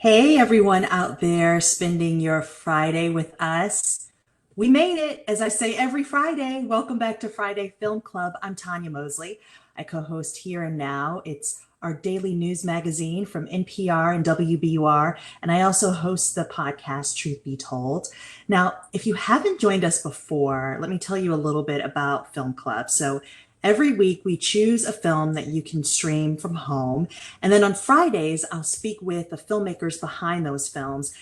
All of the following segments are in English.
Hey, everyone out there spending your Friday with us. We made it, as I say every Friday. Welcome back to Friday Film Club. I'm Tonya Mosley. I co host Here and Now. It's our daily news magazine from NPR and WBUR. And I also host the podcast Truth Be Told. Now, if you haven't joined us before, let me tell you a little bit about Film Club. So, every week we choose a film that you can stream from home. And then on Fridays, I'll speak with the filmmakers behind those films.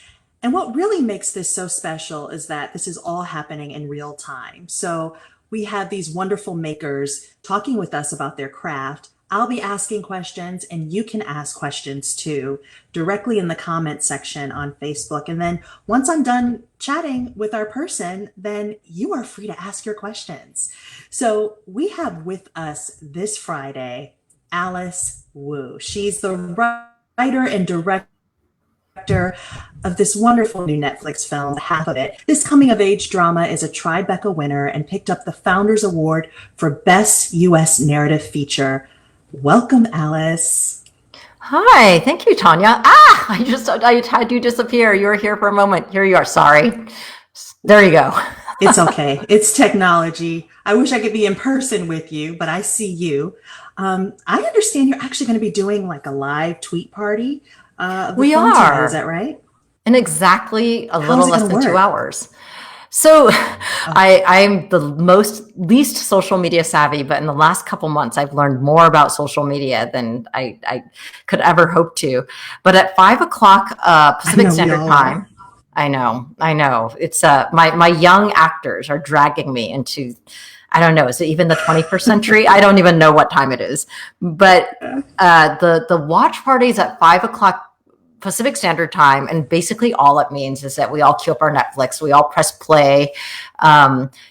And what really makes this so special is that this is all happening in real time. So we have these wonderful makers talking with us about their craft. I'll be asking questions and you can ask questions too, directly in the comment section on Facebook. And then once I'm done chatting with our person, then you are free to ask your questions. So we have with us this Friday, Alice Wu. She's the writer and director of this wonderful new Netflix film, Half of It. This coming of age drama is a Tribeca winner and picked up the Founders Award for Best U.S. Narrative Feature. Welcome, Alice. Hi, thank you, Tonya. I had you disappear. You were here for a moment. Here you are. Sorry. There you go. It's okay. It's technology. I wish I could be in person with you, but I see you. I understand you're actually going to be doing like a live tweet party of the We film tonight. are Is that right? in exactly a How's little it less going to than two work? hours. So Oh, I'm the least social media savvy, but in the last couple months, I've learned more about social media than I could ever hope to. But at 5 o'clock I Pacific know we Standard all Time, are. I know. It's my young actors are dragging me into, I don't know, is it even the 21st century? I don't even know what time it is. But the watch parties at 5 o'clock Pacific Standard Time, and basically all it means is that we all queue up our Netflix, we all press play.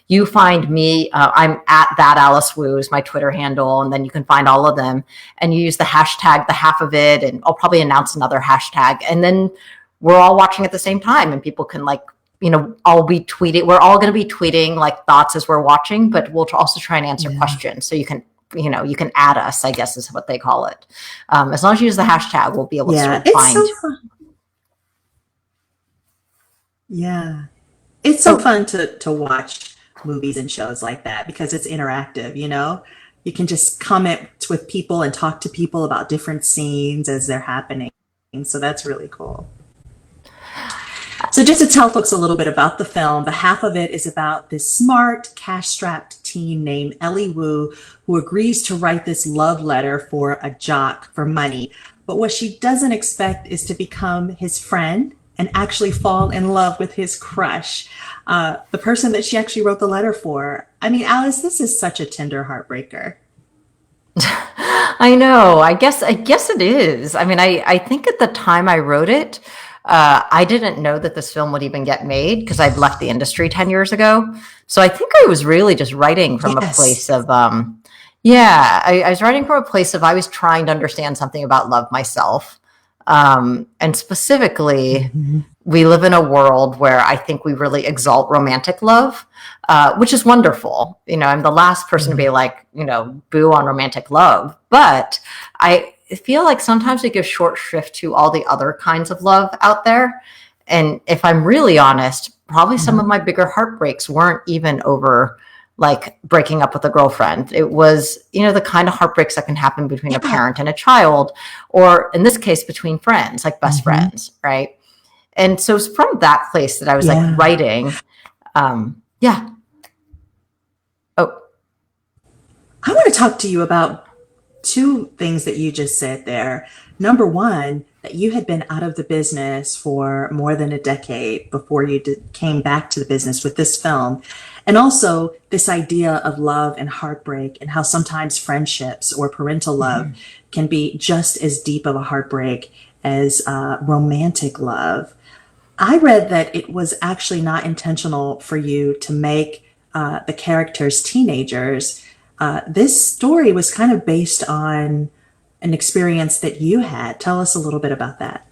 You find me, I'm at that Alice Wu is my Twitter handle, and then you can find all of them, and you use the hashtag the half of it, and I'll probably announce another hashtag, and then we're all watching at the same time, and people can I'll be tweeting. We're all going to be tweeting like thoughts as we're watching, but we'll also try and answer Yeah. questions. So you can add us, I guess is what they call it. As long as you use the hashtag, we'll be able to sort Yeah. of It's find. so fun. Yeah. It's so Oh, fun to watch movies and shows like that because it's interactive, you know? You can just comment with people and talk to people about different scenes as they're happening. So that's really cool. So just to tell folks a little bit about the film, the half of it is about this smart, cash-strapped teen named Ellie Wu who agrees to write this love letter for a jock for money. But what she doesn't expect is to become his friend and actually fall in love with his crush, the person that she actually wrote the letter for. I mean, Alice, this is such a tender heartbreaker. I know. I guess it is. I mean, I think at the time I wrote it, I didn't know that this film would even get made because I'd left the industry 10 years ago. So I think I was really just writing from a Yes. place of, yeah, I was writing from a place of I was trying to understand something about love myself. And specifically, Mhm. we live in a world where I think we really exalt romantic love, which is wonderful. I'm the last person to Yeah. be like, boo on romantic love. But I feel like sometimes we give short shrift to all the other kinds of love out there. And if I'm really honest, probably some of Mhm. my bigger heartbreaks weren't even over like breaking up with a girlfriend. It was, the kind of heartbreaks that can happen between a Yeah. parent and a child, or in this case, between friends, like best Mhm. friends, right? And so it's from that place that I was like Yeah. writing. Yeah. Oh, I want to talk to you about two things that you just said there. Number one, that you had been out of the business for more than a decade before you came back to the business with this film. And also, this idea of love and heartbreak, and how sometimes friendships or parental love can be just as deep of a heartbreak as romantic love. I read that it was actually not intentional for you to make the characters teenagers. This story was kind of based on an experience that you had. Tell us a little bit about that.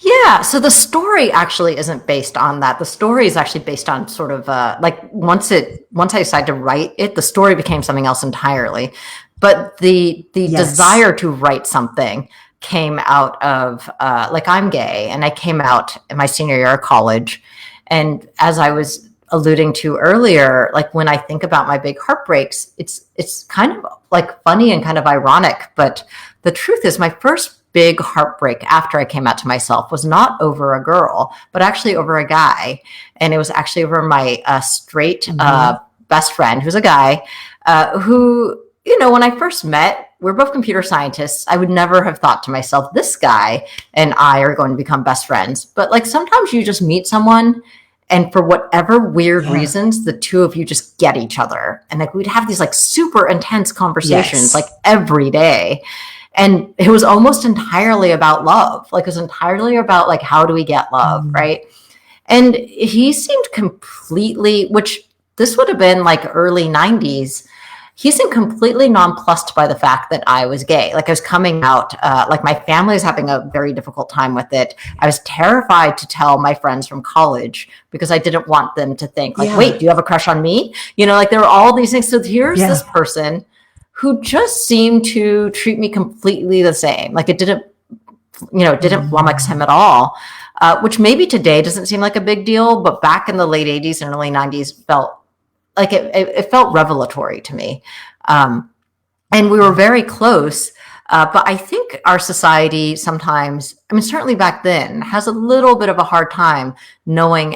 yeah. So the story actually isn't based on that. The story is actually based on sort of like once I decided to write it, the story became something else entirely. But the Yes. desire to write something came out of, like, I'm gay, and I came out in my senior year of college. And as I was alluding to earlier, like when I think about my big heartbreaks, it's kind of like funny and kind of ironic. But the truth is, my first big heartbreak after I came out to myself was not over a girl, but actually over a guy. And it was actually over my straight best friend, who's a guy, who, you know, when I first met, we're both computer scientists. I would never have thought to myself, this guy and I are going to become best friends. But like sometimes you just meet someone and for whatever weird reasons, the two of you just get each other. And like we'd have these like super intense conversations like every day. And it was almost entirely about love. Like it was entirely about like, how do we get love? Right. And he seemed completely, which this would have been like early 90s. He seemed completely nonplussed by the fact that I was gay. Like I was coming out, like my family was having a very difficult time with it. I was terrified to tell my friends from college because I didn't want them to think like, wait, do you have a crush on me? You know, like there were all these things. So here's this person who just seemed to treat me completely the same. Like it didn't, you know, it didn't flummox him at all, which maybe today doesn't seem like a big deal, but back in the late 80s and early 90s felt like it felt revelatory to me. And we were very close. But I think our society sometimes, I mean, certainly back then, has a little bit of a hard time knowing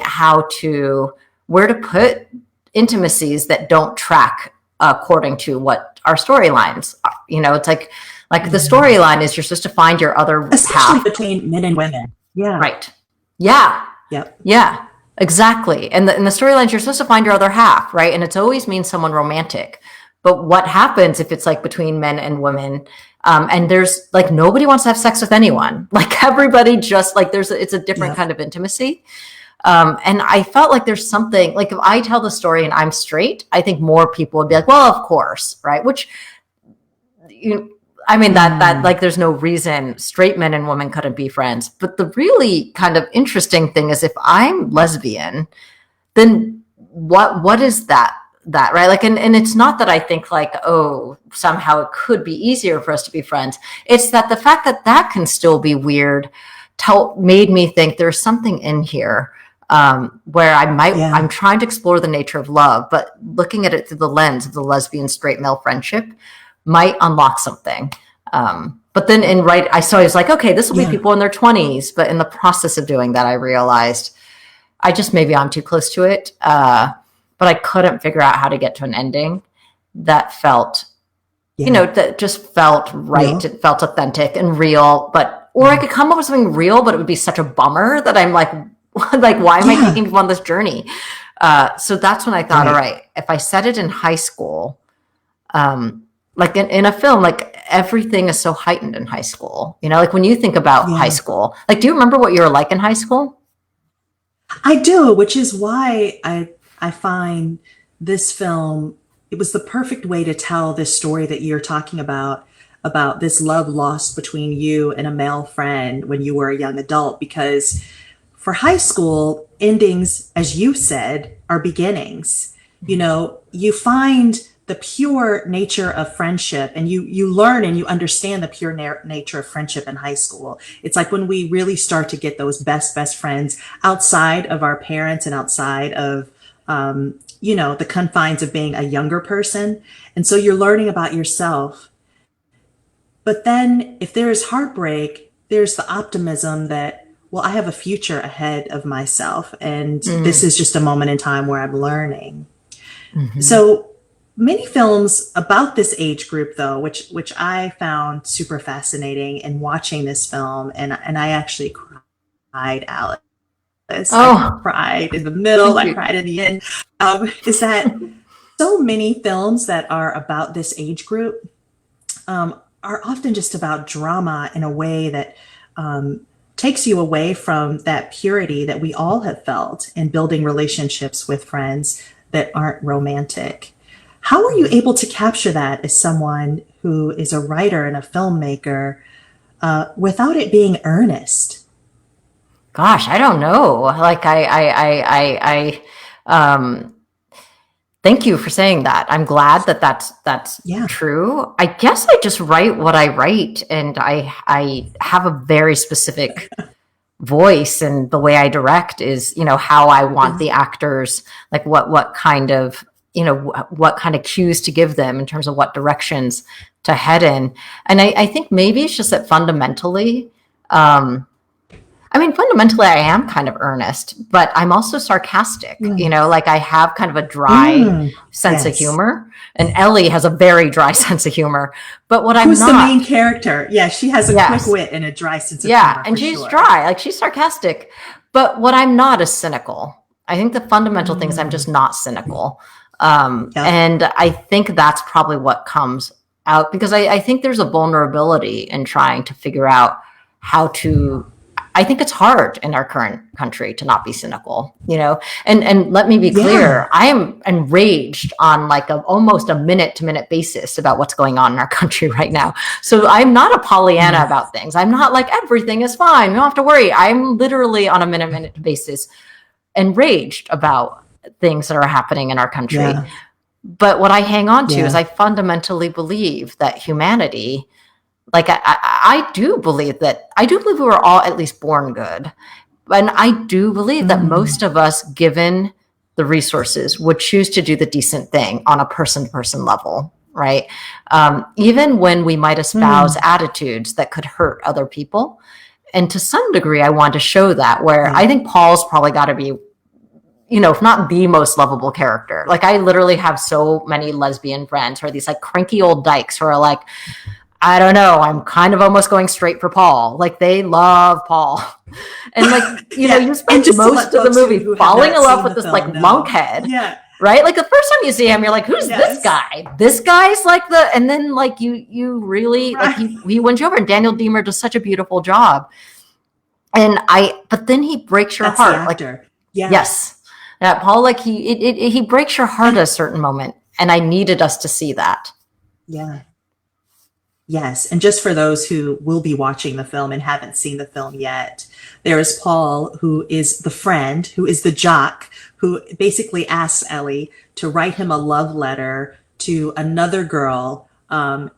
where to put intimacies that don't track according to what our storylines are. You know, it's like the storyline is you're supposed to find your other especially half. Between men and women. Yeah. Right. Yeah. Yep. Yeah. Exactly. And the storylines, you're supposed to find your other half, right? And it's always means someone romantic. But what happens if it's like between men and women? And there's like, nobody wants to have sex with anyone. Like everybody just like, it's a different kind of intimacy. And I felt like there's something, like if I tell the story and I'm straight, I think more people would be like, well, of course, right? Which, I mean, that like, there's no reason straight men and women couldn't be friends. But the really kind of interesting thing is if I'm lesbian, then what is that, right? Like, and it's not that I think like, oh, somehow it could be easier for us to be friends. It's that the fact that that can still be weird made me think there's something in here where I'm trying to explore the nature of love, but looking at it through the lens of the lesbian straight male friendship might unlock something. But then I was like, okay, this will be people in their 20s. But in the process of doing that, I realized maybe I'm too close to it. But I couldn't figure out how to get to an ending that felt, that just felt right. It felt authentic and real, or I could come up with something real, but it would be such a bummer that I'm like, why am I taking people on this journey? So that's when I thought, all right, if I set it in high school, like in a film, like everything is so heightened in high school. You know, like when you think about high school, like, do you remember what you were like in high school? I do, which is why I find this film, it was the perfect way to tell this story that you're talking about this love lost between you and a male friend when you were a young adult. Because for high school, endings, as you said, are beginnings. You know, you find the pure nature of friendship, and you learn and you understand the pure nature of friendship in high school. It's like when we really start to get those best friends outside of our parents and outside of, the confines of being a younger person. And so you're learning about yourself. But then if there is heartbreak, there's the optimism that, well, I have a future ahead of myself. And this is just a moment in time where I'm learning. So many films about this age group, though, which I found super fascinating in watching this film, and I actually cried, Alice. I cried in the middle, I cried in the end, is that so many films that are about this age group are often just about drama in a way that takes you away from that purity that we all have felt in building relationships with friends that aren't romantic. How are you able to capture that as someone who is a writer and a filmmaker without it being earnest? Gosh, I don't know. Like Thank you for saying that. I'm glad that that's Yeah. true. I guess I just write what I write, and I have a very specific voice, and the way I direct is, how I want the actors, like what kind of, what kind of cues to give them in terms of what directions to head in. And I think maybe it's just that fundamentally, fundamentally, I am kind of earnest, but I'm also sarcastic. Like I have kind of a dry sense of Yes. humor, and Ellie has a very dry sense of humor. But what Who's I'm the not, main character? Yeah, she has a quick wit and a dry sense of humor. and for she's sure. dry, like she's sarcastic. But what I'm not is cynical. I think the fundamental thing is I'm just not cynical. And I think that's probably what comes out, because I think there's a vulnerability in trying to figure out how to. I think it's hard in our current country to not be cynical, and let me be clear. I am enraged on like almost a minute to minute basis about what's going on in our country right now. So I'm not a Pollyanna about things. I'm not like everything is fine, you don't have to worry. I'm literally on a minute basis enraged about things that are happening in our country. Yeah. But what I hang on to is I fundamentally believe that humanity, like I do believe we were all at least born good. And I do believe that most of us, given the resources, would choose to do the decent thing on a person-to-person level, right? Even when we might espouse attitudes that could hurt other people. And to some degree, I want to show that, where I think Paul's probably got to be, if not the most lovable character. Like I literally have so many lesbian friends who are these like cranky old dykes who are like, I don't know, I'm kind of almost going straight for Paul. Like they love Paul. And like, you spend most of the movie falling in love with this like lunkhead. Yeah. Right? Like the first time you see him, you're like, who's this guy? This guy's like and then like you really, like he wins you over, and Daniel Diemer does such a beautiful job. But then he breaks your heart. The actor. Like, yes. Paul, like he breaks your heart at a certain moment. And I needed us to see that. Yeah. Yes. And just for those who will be watching the film and haven't seen the film yet, there is Paul, who is the friend, who is the jock, who basically asks Ellie to write him a love letter to another girl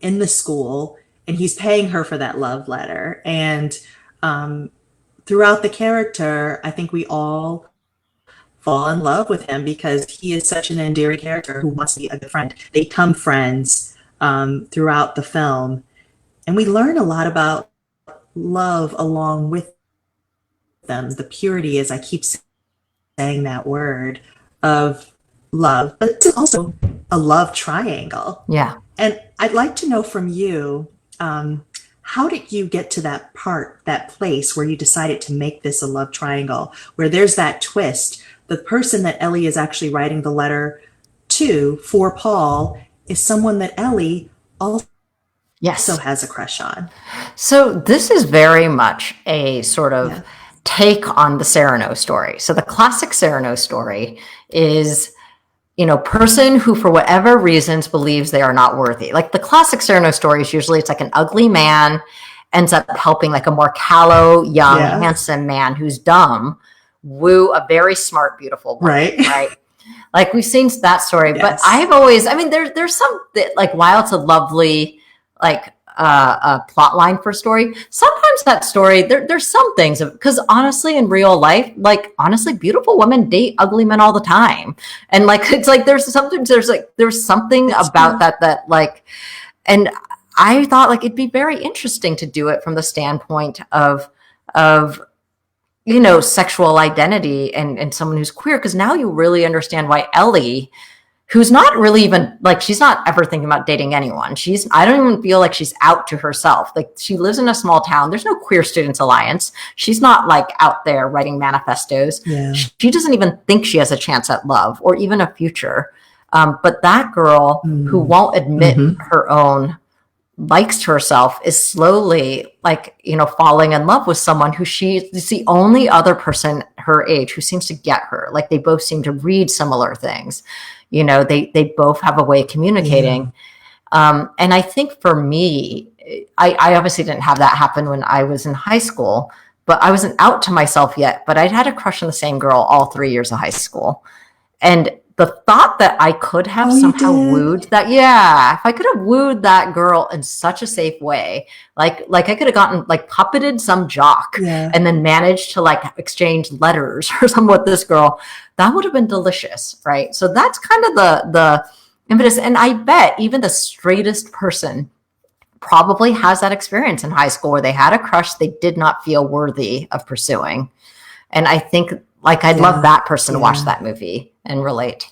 in the school. And he's paying her for that love letter. And throughout the character, I think we all fall in love with him because he is such an endearing character who wants to be a good friend. They become friends throughout the film. And we learn a lot about love along with them. The purity, as I keep saying that word, of love. But it's also a love triangle. Yeah. And I'd like to know from you, how did you get to that place where you decided to make this a love triangle, where there's that twist? The person that Ellie is actually writing the letter to for Paul is someone that Ellie also has a crush on. So this is very much a sort of take on the Cyrano story. So the classic Cyrano story is, person who for whatever reasons believes they are not worthy. Like the classic Cyrano story is usually it's like an ugly man ends up helping like a more callow, young, handsome man who's dumb woo a very smart, beautiful woman, right? Like we've seen that story, but I've always, there's some that, like, while it's a lovely, like, a plot line for a story, sometimes that story, there's some things, because honestly, in real life, like, honestly, beautiful women date ugly men all the time. And like, it's like, there's something about that, like, and I thought like, it'd be very interesting to do it from the standpoint of, sexual identity and someone who's queer, because now you really understand why Ellie, who's not really even like, she's not ever thinking about dating anyone. I don't even feel like she's out to herself. Like she lives in a small town. There's no Queer Students Alliance. She's not like out there writing manifestos. Yeah. She doesn't even think she has a chance at love or even a future. But that girl who won't admit her own likes to herself is slowly like, falling in love with someone who is the only other person her age who seems to get her. Like they both seem to read similar things. They both have a way of communicating. And I think for me, I obviously didn't have that happen when I was in high school, but I wasn't out to myself yet, but I'd had a crush on the same girl all 3 years of high school. And the thought that I could have Oh, you somehow did? wooed that, yeah, if I could have wooed that girl in such a safe way, like I could have gotten like puppeted some jock Yeah. and then managed to like exchange letters or something with this girl, that would have been delicious, right? So that's kind of the impetus. And I bet even the straightest person probably has that experience in high school where they had a crush they did not feel worthy of pursuing. And I think like I'd love Yeah. that person to watch Yeah. that movie and relate.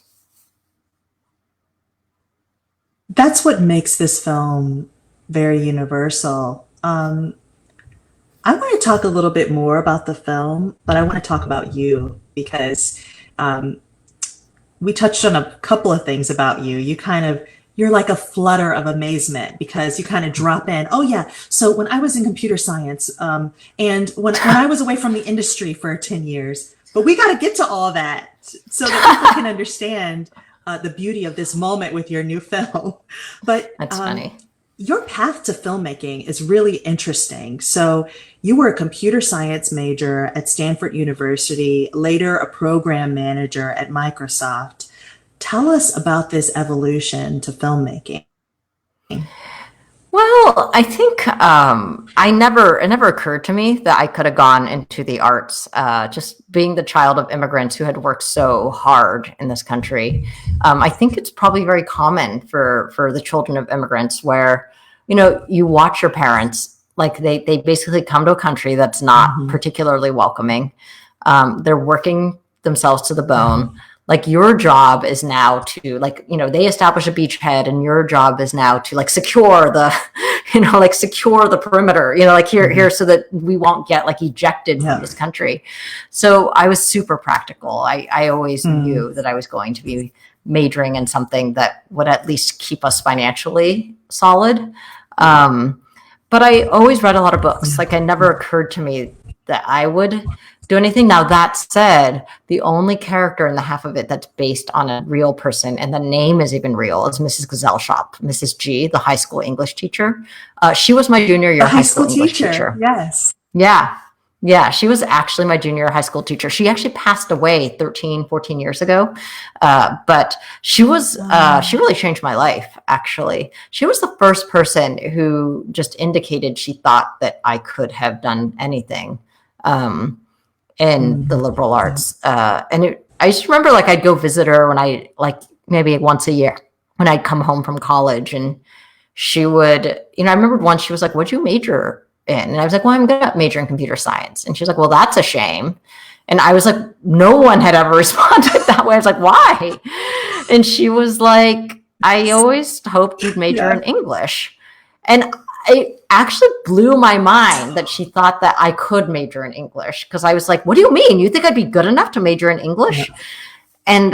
That's what makes this film very universal. I want to talk a little bit more about the film, but I want to talk about you because um, we touched on a couple of things about you. You're like a flutter of amazement because you kind of drop in. Oh yeah. So when I was in computer science, and when I was away from the industry for 10 years, but we got to get to all that so that people can understand the beauty of this moment with your new film. But That's funny. your path to filmmaking is really interesting. So, you were a computer science major at Stanford University, later a program manager at Microsoft. Tell us about this evolution to filmmaking. Well, I think it never occurred to me that I could have gone into the arts. Just being the child of immigrants who had worked so hard in this country, I think it's probably very common for the children of immigrants, where you watch your parents like they basically come to a country that's not Hmm. particularly welcoming. They're working themselves to the Hmm. bone. Like your job is now to they establish a beachhead, and your job is now to like secure the like secure the perimeter, like here Hmm. so that we won't get like ejected from Yeah. this country. So I was super practical. I always Mm. knew that I was going to be majoring in something that would at least keep us financially solid. um, but I always read a lot of books. Yeah. Like, it never occurred to me that I would do anything. Now, that said, the only character in the half of it that's based on a real person, and the name is even real, is Mrs. Gazelshop, Mrs. G, the high school English teacher. She was my junior The year high high school school English teacher. teacher. Yes. Yeah. Yeah, she was actually my junior high school teacher. She actually passed away 13, 14 years ago. But she Wow. really changed my life, actually. She was the first person who just indicated she thought that I could have done anything in the Mhm. liberal Yeah. arts. I just remember like I'd go visit her when I like maybe once a year when I'd come home from college, and she would, I remember once she was like, "What'd you major in?" And I was like, "Well, I'm going to major in computer science." And she was like, "Well, that's a shame." And I was like, no one had ever responded that way. I was like, "Why?" And she was like, "I always hoped you'd major Yeah. in English." And it actually blew my mind that she thought that I could major in English, because I was like, "What do you mean? You think I'd be good enough to major in Yeah. English?" And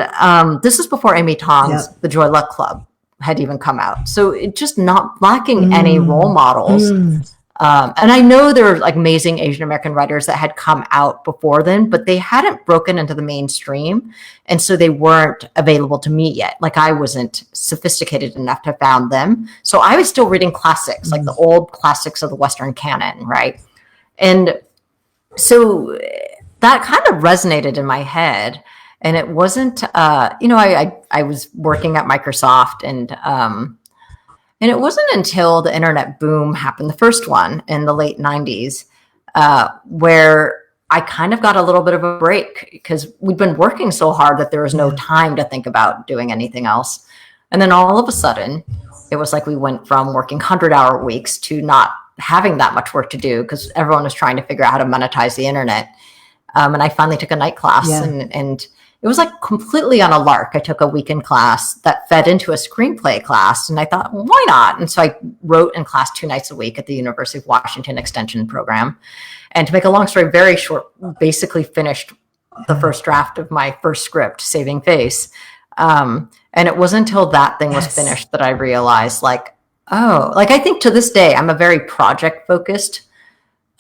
this is before Amy Yeah. Tong's The Joy Luck Club had even come out. So it just not lacking any role Mm. models. Mm. And I know there were like amazing Asian American writers that had come out before then, but they hadn't broken into the mainstream. And so they weren't available to me yet. Like, I wasn't sophisticated enough to found them. So I was still reading classics, like the Mm. old classics of the Western canon, right? And so that kind of resonated in my head. And it wasn't, I was working at Microsoft, and it wasn't until the internet boom happened, the first one in the late 90s, where I kind of got a little bit of a break, because we'd been working so hard that there was no Yeah. time to think about doing anything else. And then all of a sudden, it was like we went from working 100-hour weeks to not having that much work to do, because everyone was trying to figure out how to monetize the internet. And I finally took a night class, Yeah. and it was like completely on a lark. I took a weekend class that fed into a screenplay class, and I thought, well, why not? And so I wrote in class 2 nights a week at the University of Washington Extension program. And to make a long story very short, basically finished the Yeah. first draft of my first script, Saving Face. And it wasn't until that thing was Yes. finished that I realized, like, oh, like, I think to this day, I'm a very project focused,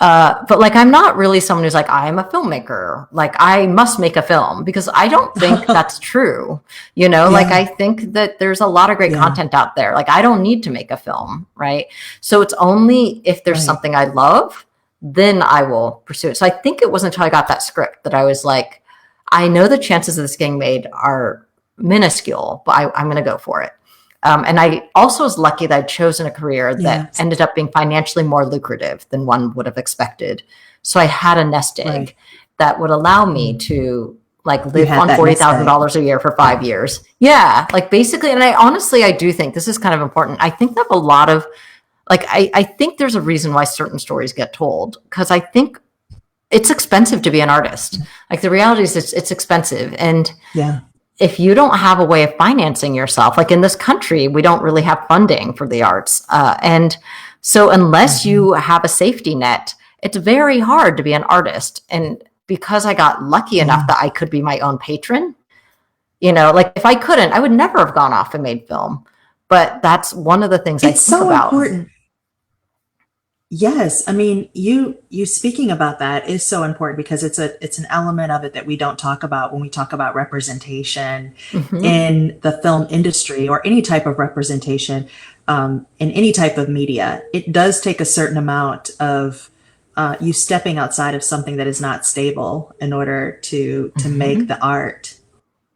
but like, I'm not really someone who's like, I am a filmmaker, like I must make a film, because I don't think that's true. Like, Yeah. I think that there's a lot of great Yeah. content out there. Like, I don't need to make a film, right? So it's only if there's Right. something I love, then I will pursue it. So I think it wasn't until I got that script that I was like, I know the chances of this getting made are minuscule, but I'm going to go for it. And I also was lucky that I'd chosen a career that ended up being financially more lucrative than one would have expected. So I had a nest egg that would allow me to like live on $40,000 a year for 5 years. Yeah, like basically, and I do think this is kind of important. I think that a lot of like, I think there's a reason why certain stories get told, because I think it's expensive to be an artist. Like the reality is it's expensive. And if you don't have a way of financing yourself, like in this country, we don't really have funding for the arts. And so unless you have a safety net, it's very hard to be an artist. And because I got lucky enough that I could be my own patron, you know, like if I couldn't, I would never have gone off and made film. But that's one of the things I think so about. Important. Yes, I mean, you speaking about that is so important because it's an element of it that we don't talk about when we talk about representation in the film industry or any type of representation in any type of media. It does take a certain amount of you stepping outside of something that is not stable in order to make the art.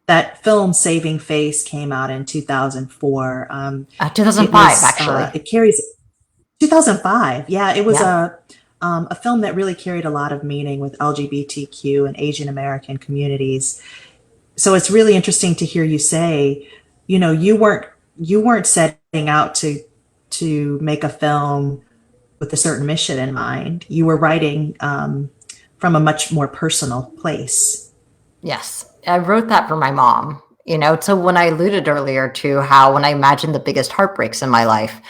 That film Saving Face came out in 2004. 2005, actually. It carries 2005. Yeah, it was a film that really carried a lot of meaning with LGBTQ and Asian American communities. So it's really interesting to hear you say, you know, you weren't setting out to make a film with a certain mission in mind. You were writing from a much more personal place. Yes, I wrote that for my mom. You know, so when I alluded earlier to how when I imagined the biggest heartbreaks in my life,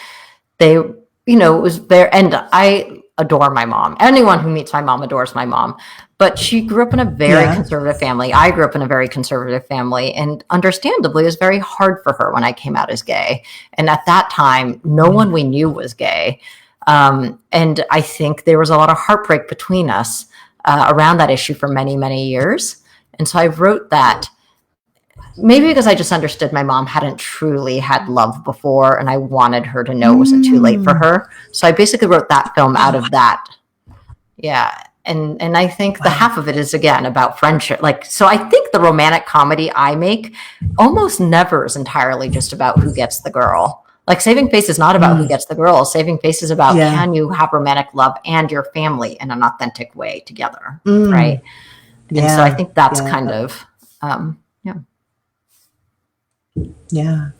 they, you know, it was there. And I adore my mom. Anyone who meets my mom adores my mom. But she grew up in a very conservative family. I grew up in a very conservative family. And understandably, it was very hard for her when I came out as gay. And at that time, no one we knew was gay. And I think there was a lot of heartbreak between us around that issue for many, many years. And so I wrote that. Maybe because I just understood my mom hadn't truly had love before, and I wanted her to know it wasn't too late for her. So I basically wrote that film out of that. Yeah. And I think the half of it is, again, about friendship. Like, so I think the romantic comedy I make almost never is entirely just about who gets the girl. Like Saving Face is not about who gets the girl. Saving Face is about can you have romantic love and your family in an authentic way together, right? And so I think that's kind of, Yeah.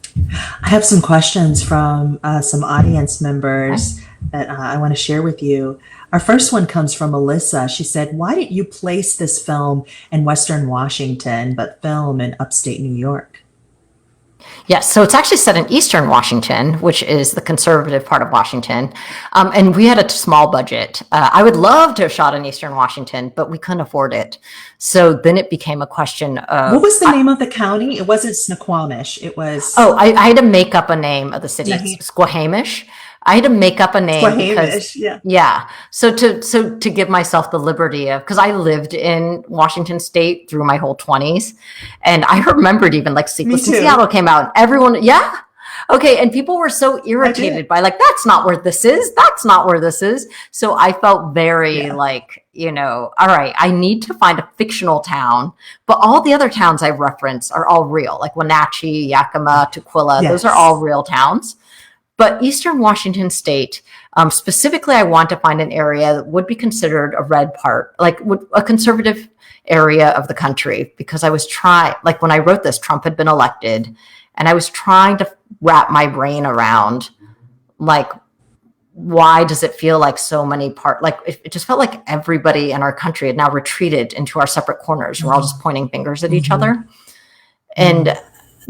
I have some questions from some audience members that I want to share with you. Our first one comes from Alyssa. She said, why did you place this film in Western Washington, but film in upstate New York? Yes, so it's actually set in Eastern Washington, which is the conservative part of Washington. And we had a small budget. I would love to have shot in Eastern Washington, but we couldn't afford it. So then it became a question of... What was the name of the county? It wasn't Snoqualmie. It was... Oh, I had to make up a name of the city. Squamish. I had to make up a name because So to give myself the liberty of, because I lived in Washington State through my whole 20s, and I remembered even like Sleepless in Seattle came out, and everyone, and people were so irritated by like, that's not where this is. That's not where this is. So I felt very like, you know, all right, I need to find a fictional town, but all the other towns I reference are all real, like Wenatchee, Yakima, Tukwila. Those are all real towns. But Eastern Washington State, specifically, I want to find an area that would be considered a red part, like a conservative area of the country, because I was like when I wrote this, Trump had been elected, and I was trying to wrap my brain around, like, why does it feel like so many like it just felt like everybody in our country had now retreated into our separate corners. We're all just pointing fingers at each other. And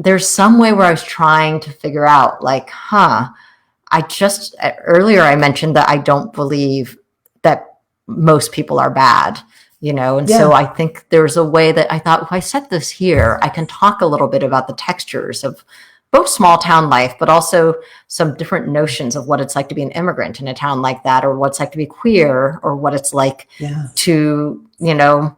there's some way where I was trying to figure out like, earlier I mentioned that I don't believe that most people are bad, you know? And so I think there's a way that I thought, if I set this here, I can talk a little bit about the textures of both small town life, but also some different notions of what it's like to be an immigrant in a town like that, or what it's like to be queer, or what it's like to, you know,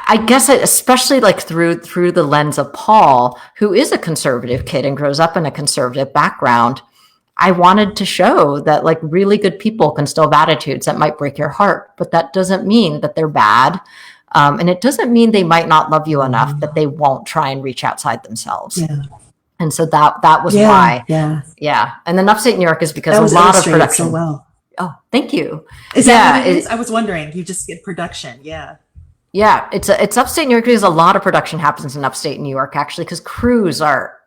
I guess especially like through the lens of Paul, who is a conservative kid and grows up in a conservative background, I wanted to show that like really good people can still have attitudes that might break your heart, but that doesn't mean that they're bad. And it doesn't mean they might not love you enough that they won't try and reach outside themselves. Yeah. And so that was why. Yeah. And then upstate New York is because a lot of production. So well. Oh, thank you. Is that what it is? I was wondering. You just get production. Yeah. Yeah. It's upstate New York because a lot of production happens in upstate New York, actually, because crews are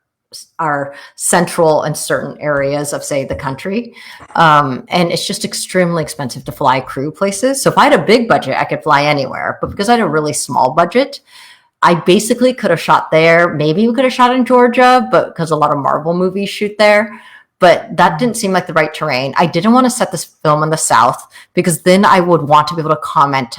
central in certain areas of, say, the country. And it's just extremely expensive to fly crew places. So if I had a big budget, I could fly anywhere. But because I had a really small budget, I basically could have shot there. Maybe we could have shot in Georgia, but because a lot of Marvel movies shoot there. But that didn't seem like the right terrain. I didn't want to set this film in the South because then I would want to be able to comment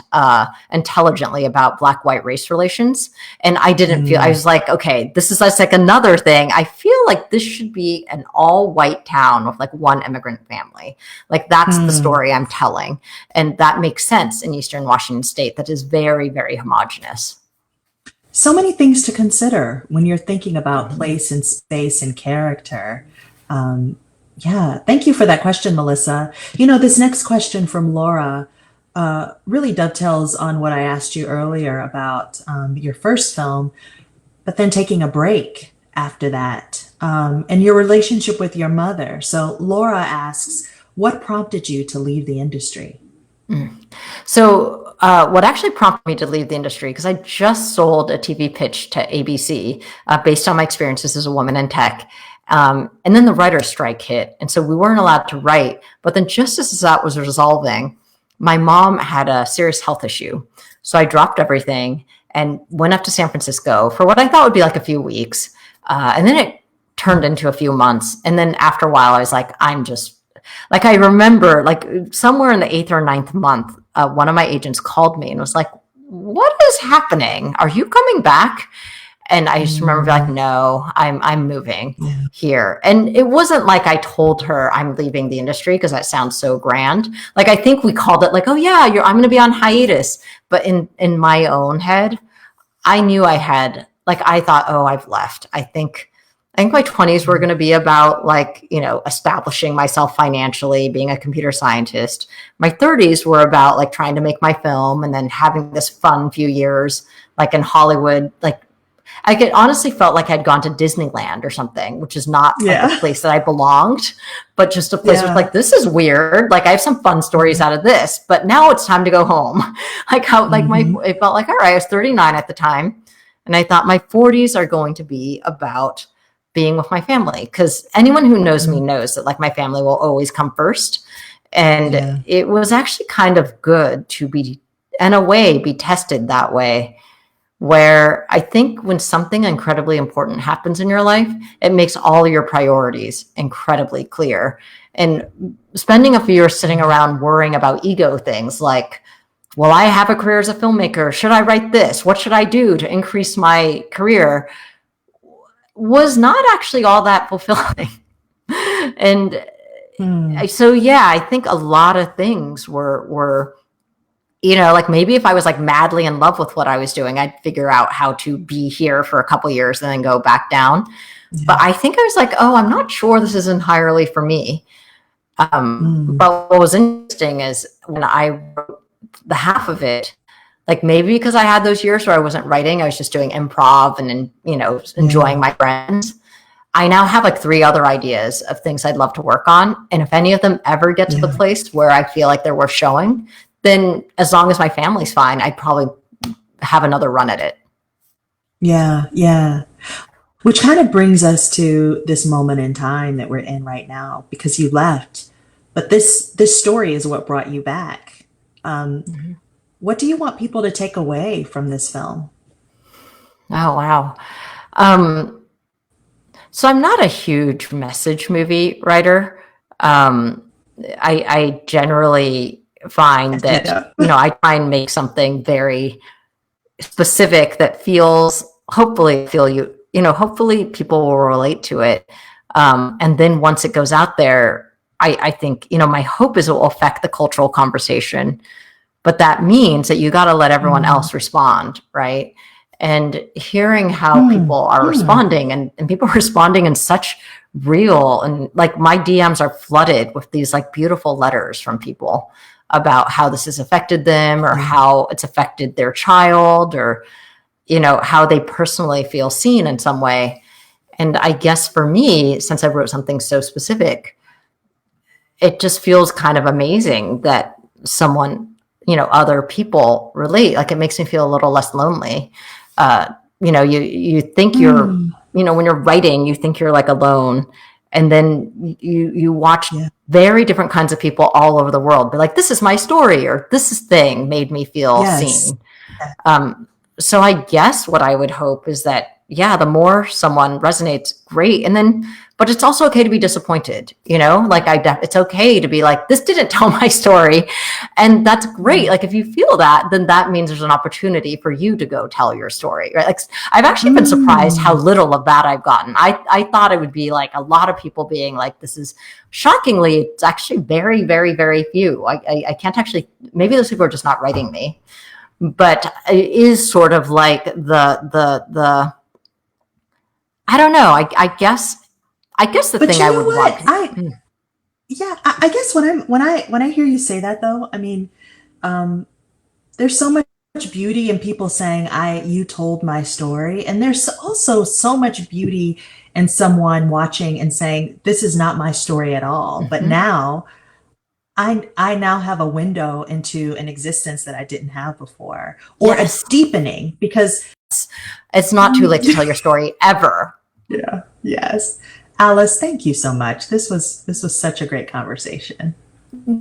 intelligently about Black-white race relations. And I didn't feel, I was like, okay, this is like another thing. I feel like this should be an all-white town with like one immigrant family. Like that's the story I'm telling. And that makes sense in Eastern Washington State. That is very, very homogenous. So many things to consider when you're thinking about place and space and character. Yeah, thank you for that question, Melissa. You know, this next question from Laura really dovetails on what I asked you earlier about your first film, but then taking a break after that, and your relationship with your mother. So Laura asks, what prompted you to leave the industry? So what actually prompted me to leave the industry, because I just sold a TV pitch to ABC based on my experiences as a woman in tech. And then the writer's strike hit. And so we weren't allowed to write. But then just as that was resolving, my mom had a serious health issue. So I dropped everything and went up to San Francisco for what I thought would be like a few weeks. And then it turned into a few months. And then after a while, I was like, I remember like somewhere in the 8th or 9th month, one of my agents called me and was like, what is happening? Are you coming back? And I just remember being like, no, I'm moving here. And it wasn't like I told her I'm leaving the industry because that sounds so grand. Like, I think we called it like, oh yeah, I'm going to be on hiatus. But in my own head, I knew I had, like, I thought, oh, I've left. I think my 20s were going to be about like, you know, establishing myself financially, being a computer scientist. My 30s were about like trying to make my film and then having this fun few years, like in Hollywood, like, I could honestly felt like I'd gone to Disneyland or something, which is not like a place that I belonged, but just a place was like, this is weird. Like I have some fun stories out of this, but now it's time to go home. Like how, like it felt like, all right, I was 39 at the time. And I thought my 40s are going to be about being with my family. Cause anyone who knows me knows that like my family will always come first. And it was actually kind of good to be, in a way, be tested that way. Where I think when something incredibly important happens in your life, it makes all your priorities incredibly clear. And spending a few years sitting around worrying about ego things like, will I have a career as a filmmaker? Should I write this? What should I do to increase my career? Was not actually all that fulfilling. And so, yeah, I think a lot of things were you know, like maybe if I was like madly in love with what I was doing, I'd figure out how to be here for a couple years and then go back down. But I think I was like, oh, I'm not sure this is entirely for me. But what was interesting is when I wrote the half of it, like maybe because I had those years where I wasn't writing, I was just doing improv and, you know, enjoying my friends. I now have like 3 other ideas of things I'd love to work on. And if any of them ever get to the place where I feel like they're worth showing, then as long as my family's fine, I'd probably have another run at it. Yeah. Which kind of brings us to this moment in time that we're in right now, because you left, but this story is what brought you back. What do you want people to take away from this film? Oh, wow. So I'm not a huge message movie writer. I generally find that, you know, I try and make something very specific that hopefully people will relate to it. And then once it goes out there, I think, you know, my hope is it will affect the cultural conversation, but that means that you got to let everyone else respond. Right. And hearing how people are responding and people responding in such real, and like my DMs are flooded with these like beautiful letters from people. about how this has affected them, or how it's affected their child, or, how they personally feel seen in some way. And I guess for me, since I wrote something so specific, it just feels kind of amazing that other people relate. Like, it makes me feel a little less lonely. You think you're, when you're writing, you think you're like alone. And then you watch very different kinds of people all over the world be like, this is my story, or this thing made me feel seen. So I guess what I would hope is that, the more someone resonates, great. But it's also okay to be disappointed, it's okay to be like, this didn't tell my story. And that's great. Like, if you feel that, then that means there's an opportunity for you to go tell your story, right? Like, I've actually been surprised how little of that I've gotten. I thought it would be like a lot of people being like, this is shockingly, it's actually very, very, very few. I can't actually, maybe those people are just not writing me, but it is sort of like the I don't know. I guess the But thing you I know would what? want. I guess when I hear you say that, though, I mean, there's so much beauty in people saying, you told my story. And there's also so much beauty in someone watching and saying, this is not my story at all. But now I now have a window into an existence that I didn't have before, or a deepening, because it's not too late to tell your story ever. Yeah. Yes. Alice, thank you so much. This was such a great conversation.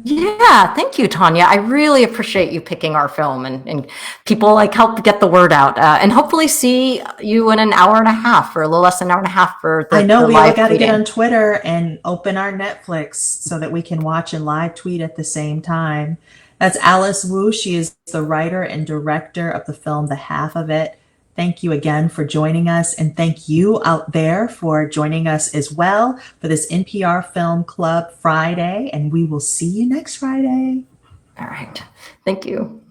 Yeah, thank you, Tonya. I really appreciate you picking our film, and people like help get the word out, and hopefully see you in an hour and a half, or a little less than an hour and a half for the I know the we all live got to get tweeting. on Twitter and open our Netflix so that we can watch and live tweet at the same time. That's Alice Wu. She is the writer and director of the film The Half of It. Thank you again for joining us, and thank you out there for joining us as well for this NPR Film Club Friday, and we will see you next Friday. All right. Thank you.